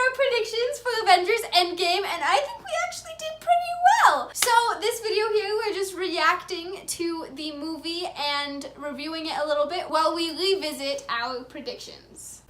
our predictions for Avengers Endgame, and I think we actually did pretty well. So this video here, we're just reacting to the movie and reviewing it a little bit while we revisit our predictions.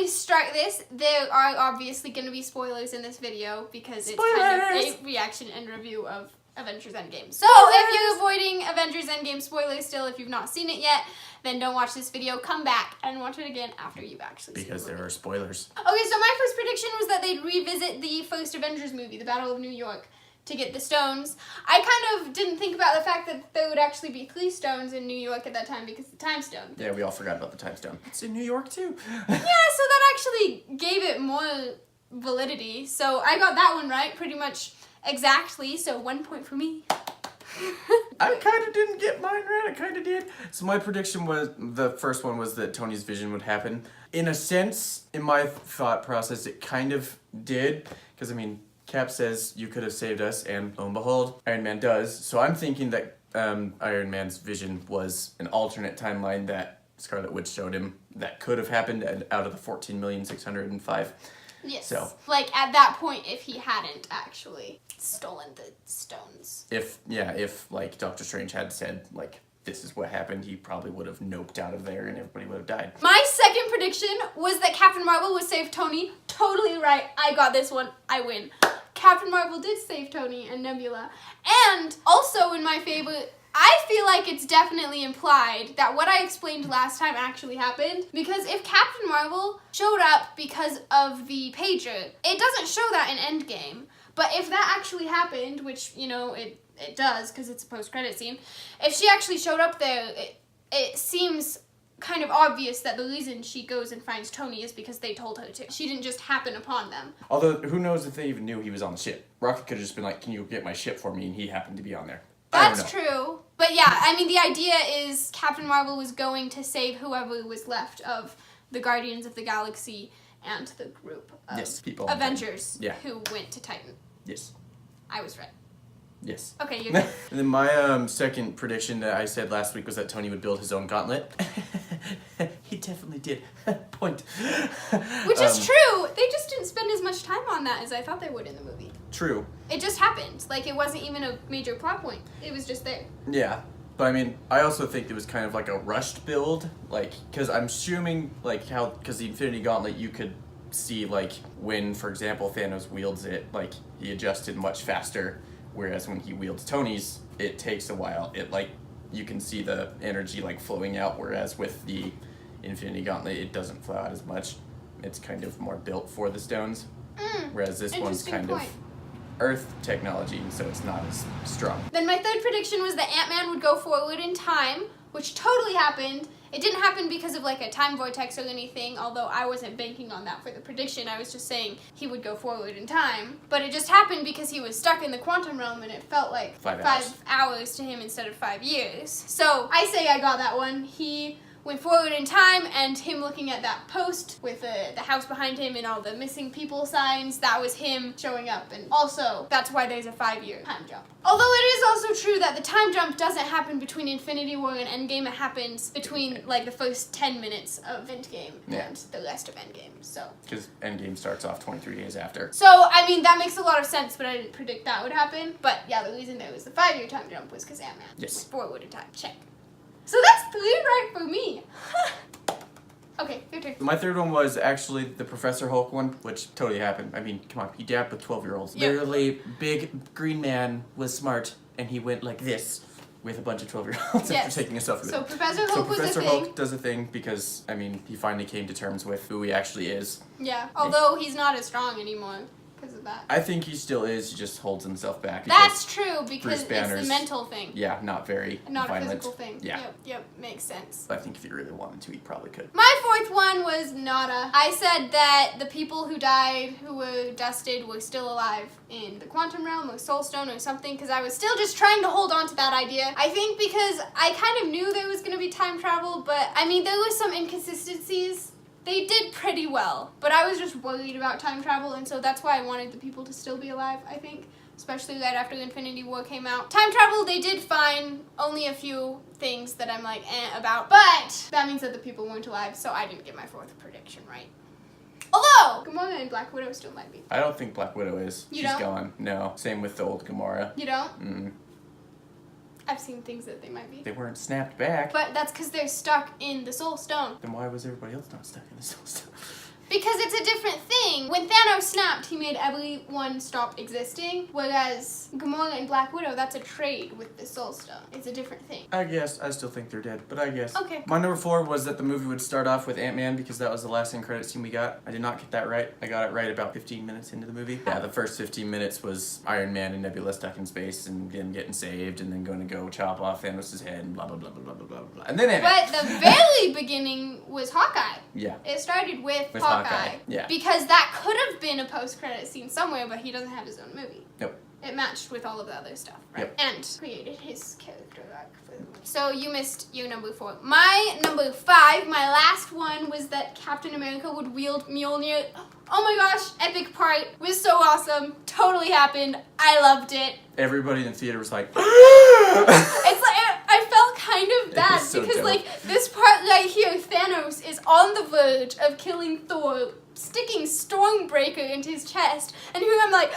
Start this, there are obviously going to be spoilers in this video because it's kind of a reaction and review of Avengers Endgame. So if you're avoiding Avengers Endgame spoilers still, if you've not seen it yet, then don't watch this video. Come back and watch it again after you've actually seen it. Because there are spoilers. Okay, so my first prediction was that they'd revisit the first Avengers movie, The Battle of New York, to get the stones. I kind of didn't think about the fact that there would actually be 3 stones in New York at that time because the time stone. Yeah, we all forgot about the time stone. It's in New York too. Yeah, so that actually gave it more validity. So I got that one right pretty much exactly, so 1 point for me. I kind of didn't get mine right, I kind of did. So my prediction was, the first one was that Tony's vision would happen. In a sense, in my thought process, it kind of did, because I mean, Cap says, you could have saved us, and lo and behold, Iron Man does. So I'm thinking that Iron Man's vision was an alternate timeline that Scarlet Witch showed him that could have happened out of the 14,605,000. Yes. So, like, at that point, if he hadn't actually stolen the stones. If like, Doctor Strange had said, like, this is what happened, he probably would have noped out of there and everybody would have died. My second prediction was that Captain Marvel would save Tony. Totally right. I got this one. I win. Captain Marvel did save Tony and Nebula. And also in my favorite, I feel like it's definitely implied that what I explained last time actually happened. Because if Captain Marvel showed up because of the pager, it doesn't show that in Endgame. But if that actually happened, which, you know, it does because it's a post-credit scene, if she actually showed up there, it seems kind of obvious that the reason she goes and finds Tony is because they told her to. She didn't just happen upon them. Although, who knows if they even knew he was on the ship. Rocket could have just been like, can you get my ship for me? And he happened to be on there. That's true. But yeah, I mean, the idea is Captain Marvel was going to save whoever was left of the Guardians of the Galaxy and the group of people Avengers who went to Titan. Yes. I was right. Yes. Okay, you're good. And then my second prediction that I said last week was that Tony would build his own gauntlet. He definitely did. Point. Which is true. They just didn't spend as much time on that as I thought they would in the movie. True. It just happened. Like, it wasn't even a major plot point. It was just there. Yeah. But I mean, I also think it was kind of like a rushed build. Like, because I'm assuming, like, because the Infinity Gauntlet, you could see, like, when, for example, Thanos wields it, like, he adjusted much faster. Whereas when he wields Tony's, it takes a while. It, like, you can see the energy, like, flowing out, whereas with the Infinity Gauntlet, it doesn't flow out as much. It's kind of more built for the stones. Whereas this one's kind of Earth technology, so it's not as strong. Then my third prediction was that Ant-Man would go forward in time, which totally happened. It didn't happen because of, like, a time vortex or anything, although I wasn't banking on that for the prediction. I was just saying he would go forward in time. But it just happened because he was stuck in the quantum realm and it felt like 5 hours to him instead of 5 years. So I say I got that one. He went forward in time, and him looking at that post with the house behind him and all the missing people signs, that was him showing up. And also, that's why there's a 5-year time jump. Although it is also true that the time jump doesn't happen between Infinity War and Endgame, it happens between, like, the first 10 minutes of Endgame and the rest of Endgame, so. Because Endgame starts off 23 days after. So, I mean, that makes a lot of sense, but I didn't predict that would happen. But, yeah, the reason there was the 5-year time jump was because Ant-Man went forward in time. Check. So that's 3 right for me. Okay, your turn. My third one was actually the Professor Hulk one, which totally happened. I mean, come on, he dabbed with 12-year-olds. Yep. Literally, big green man was smart, and he went like this with a bunch of 12-year-olds after taking a selfie with him. Professor Hulk was a thing. Professor Hulk does a thing because, I mean, he finally came to terms with who he actually is. Yeah, although he's not as strong anymore because of that. I think he still is, he just holds himself back. That's true, because it's the mental thing. Yeah, not very not violent. A physical thing. Yeah. Yep, makes sense. But I think if he really wanted to, he probably could. My fourth one was nada. I said that the people who died, who were dusted, were still alive in the quantum realm or soul stone or something, because I was still just trying to hold on to that idea. I think because I kind of knew there was going to be time travel, but I mean, there were some inconsistencies. They did pretty well, but I was just worried about time travel, and so that's why I wanted the people to still be alive, I think. especially right after Infinity War came out. Time travel, they did find only a few things that I'm like, about. But that means that the people weren't alive, so I didn't get my fourth prediction right. Although, Gamora and Black Widow still might be. I don't think Black Widow is. You She's don't? gone. No. Same with the old Gamora. You don't? Mm. I've seen things that they might be. They weren't snapped back. But that's because they're stuck in the Soul Stone. Then why was everybody else not stuck in the Soul Stone? Because it's a different thing. When Thanos snapped, he made everyone stop existing. Whereas Gamora and Black Widow, that's a trade with the Soul Stone. It's a different thing. I guess. I still think they're dead, but I guess. Okay. My number 4 was that the movie would start off with Ant-Man because that was the last end credit scene we got. I did not get that right. I got it right about 15 minutes into the movie. Yeah, the first 15 minutes was Iron Man and Nebula stuck in space and then getting saved and then going to go chop off Thanos' head and blah, blah, blah, blah, blah, blah, blah. And then Ant-Man. But the very beginning was Hawkeye. Yeah. It started with With Hawkeye. Hawkeye, yeah. Because that could have been a post-credit scene somewhere, but he doesn't have his own movie. Nope. It matched with all of the other stuff, right? Yep. And created his character arc for the movie. So you missed your number 4. My number 5, my last one, was that Captain America would wield Mjolnir. Oh my gosh, epic part. Was so awesome. Totally happened. I loved it. Everybody in the theater was like, It's like, I felt kind of bad was so because dope. like this part right here, Thanos is on the verge of killing Thor, sticking Stormbreaker into his chest, and here I'm like,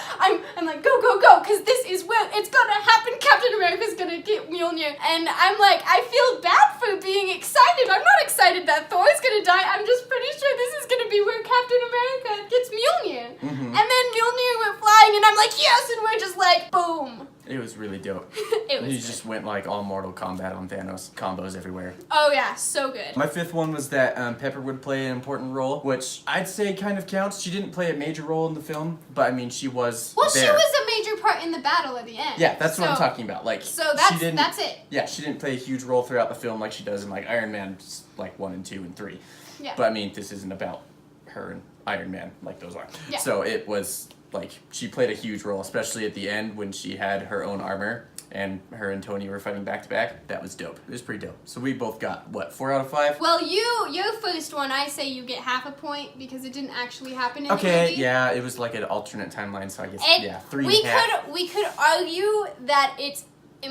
go, because this is where it's gonna happen. Captain America's gonna get Mjolnir, and I'm like, I feel bad for being excited. I'm not excited that Thor's gonna die. I'm just pretty sure this is gonna be where Captain America gets Mjolnir, and then Mjolnir went flying, and I'm like, yes, and we're just like, boom. it was really dope. It was He good. just went like all Mortal Kombat on Thanos. Combos everywhere. Oh yeah, so good. My 5th one was that Pepper would play an important role, which I'd say kind of counts. She didn't play a major role in the film, but I mean, she was Well, there. she was a major part in the battle at the end. Yeah, that's what I'm So- talking about. Like, So she didn't, that's it. Yeah, she didn't play a huge role throughout the film like she does in like Iron Man, like 1 and 2 and 3. Yeah. But I mean, this isn't about her and Iron Man like those are. Yeah. So it was like she played a huge role, especially at the end when she had her own armor and her and Tony were fighting back to back. That was dope. It was pretty dope. So we both got what, 4 out of 5? Well, your first one, I say you get half a point because it didn't actually happen in the Okay, movie. yeah, it was like an alternate timeline, so I guess And yeah, 3 we and a half could argue that it's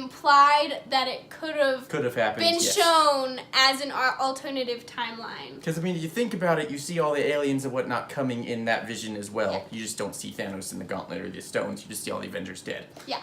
implied that it could have could have happened. been yes. shown as an alternative timeline. Because, I mean, if you think about it, you see all the aliens and whatnot coming in that vision as well. Yeah. You just don't see Thanos in the gauntlet or the stones. You just see all the Avengers dead. Yeah.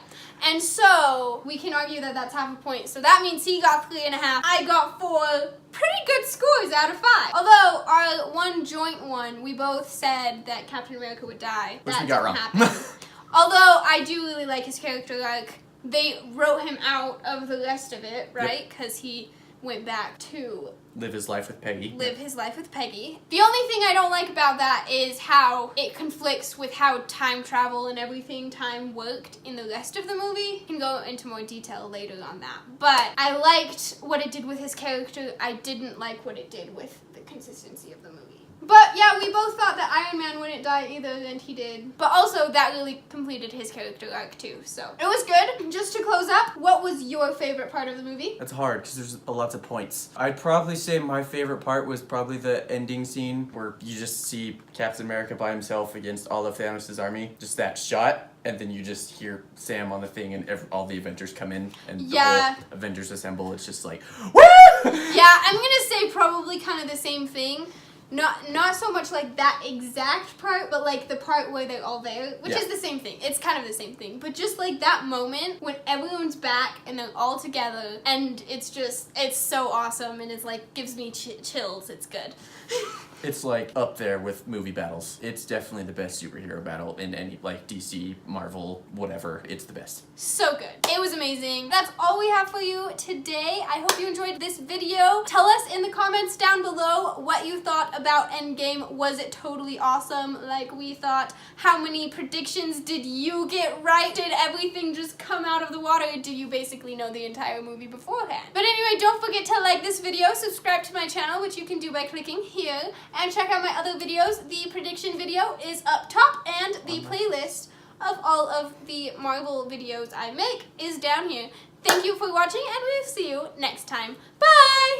And so, we can argue that that's half a point. So that means he got 3.5. I got 4. Pretty good scores out of 5. Although, our one joint one, we both said that Captain America would die. Which that we got didn't wrong. happen. Although, I do really like his character arc. They wrote him out of the rest of it, right? Because he went back to Live his life with Peggy. live his life with Peggy. The only thing I don't like about that is how it conflicts with how time travel and everything time worked in the rest of the movie. Can go into more detail later on that. But I liked what it did with his character. I didn't like what it did with the consistency of the movie. But yeah, we both thought that Iron Man wouldn't die either, and he did. But also, that really completed his character arc too, so. It was good. Just to close up, what was your favorite part of the movie? That's hard because there's lots of points. I'd probably say my favorite part was probably the ending scene where you just see Captain America by himself against all of Thanos' army. Just that shot. And then you just hear Sam on the thing and all the Avengers come in and the Yeah. whole Avengers assemble. It's just like, woo! Yeah, I'm gonna say probably kind of the same thing. Not so much like that exact part, but like the part where they're all there, which Yeah. is the same thing. It's kind of the same thing. But just like that moment when everyone's back and they're all together and it's so awesome and it's like gives me chills. It's good. It's like up there with movie battles. It's definitely the best superhero battle in any, like DC, Marvel, whatever. It's the best. So good. It was amazing. That's all we have for you today. I hope you enjoyed this video. Tell us in the comments down below what you thought about Endgame. Was it totally awesome like we thought? How many predictions did you get right? Did everything just come out of the water? Did you basically know the entire movie beforehand? But anyway, don't forget to like this video, subscribe to my channel, which you can do by clicking here, and check out my other videos. The prediction video is up top, and the playlist of all of the Marvel videos I make is down here. Thank you for watching, and we'll see you next time. Bye!